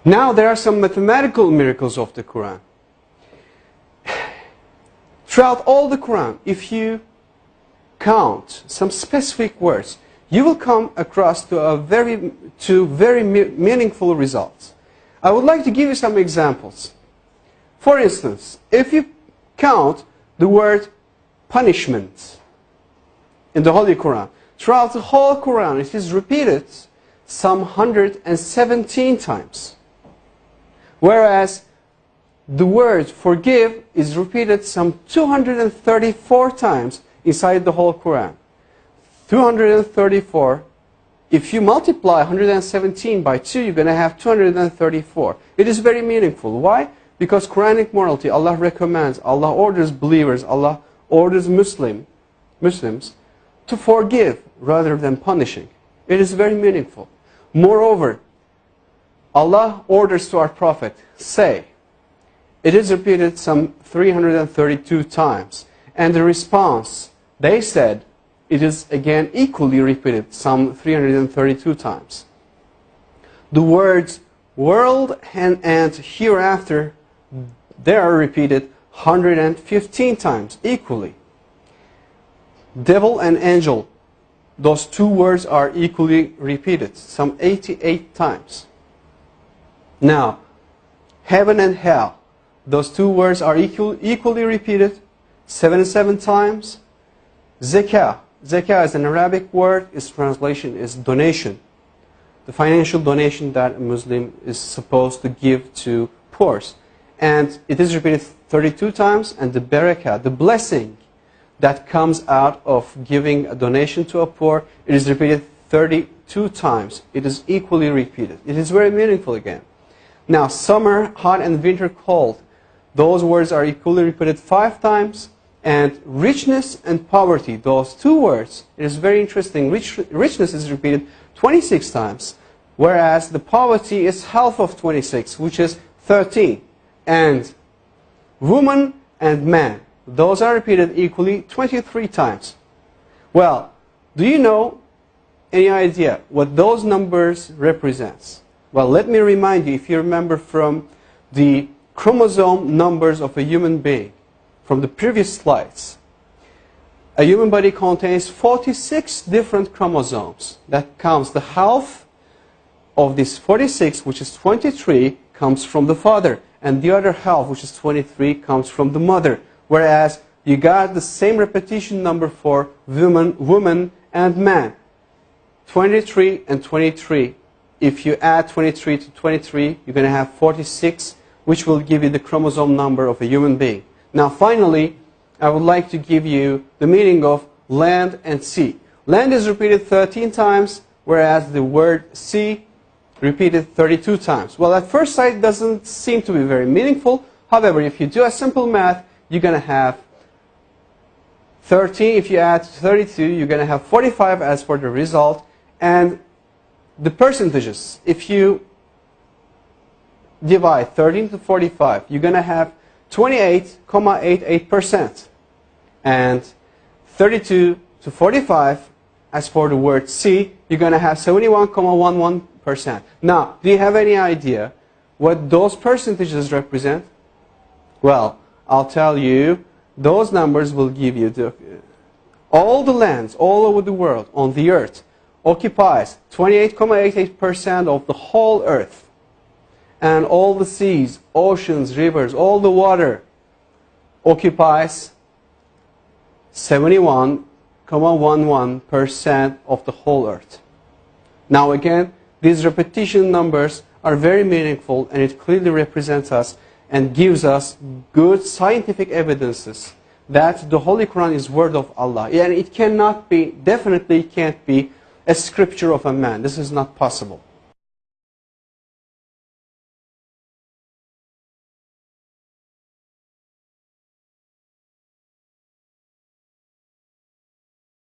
Now there are some mathematical miracles of the Quran. Throughout all the Quran, if you count some specific words, you will come across to very meaningful results. I would like to give you some examples. For instance, if you count the word punishment in the Holy Quran, throughout the whole Quran it is repeated some 117 times. Whereas the word forgive is repeated some 234 times inside the whole Quran. 234, if you multiply 117 by 2, you're going to have 234. It is very meaningful. Why? Because Quranic morality, Allah recommends, Allah orders believers, Allah orders Muslims to forgive rather than punishing. It is very meaningful. Moreover, Allah orders to our Prophet, say. It is repeated some 332 times. And the response, they said, it is again equally repeated some 332 times. The words world and hereafter, they are repeated 115 times equally. Devil and angel, those two words are equally repeated some 88 times. Now, heaven and hell, those two words are equally repeated 77 times. Zakah is an Arabic word. Its translation is donation. The financial donation that a Muslim is supposed to give to poor. And it is repeated 32 times. And the barakah, the blessing that comes out of giving a donation to a poor, it is repeated 32 times. It is equally repeated. It is very meaningful again. Now, summer hot and winter cold, those words are equally repeated 5 times. And richness and poverty, those two words, it is very interesting. Richness is repeated 26 times, whereas the poverty is half of 26, which is 13. And woman and man, those are repeated equally 23 times. Well, do you know any idea what those numbers represents? Well, let me remind you, if you remember from the chromosome numbers of a human being, from the previous slides, a human body contains 46 different chromosomes. That comes, the half of this 46, which is 23, comes from the father. And the other half, which is 23, comes from the mother. Whereas you got the same repetition number for woman and man. 23 and 23. If you add 23 to 23, you're going to have 46, which will give you the chromosome number of a human being. Now finally, I would like to give you the meaning of land and sea. Land is repeated 13 times, whereas the word sea repeated 32 times. Well, at first sight, it doesn't seem to be very meaningful. However, if you do a simple math, you're going to have 13. If you add 32, you're going to have 45 as for the result. And the percentages, if you divide 13 to 45, you're going to have 28.88%. And 32 to 45, as for the word sea, you're going to have 71.11%. Now, do you have any idea what those percentages represent? Well, I'll tell you, those numbers will give you all the lands all over the world on the earth occupies 28.88% of the whole earth. And all the seas, oceans, rivers, all the water occupies 71.11% of the whole earth. Now again, these repetition numbers are very meaningful, and it clearly represents us and gives us good scientific evidences that the Holy Quran is word of Allah. And it cannot be, definitely can't be a scripture of a man. This is not possible.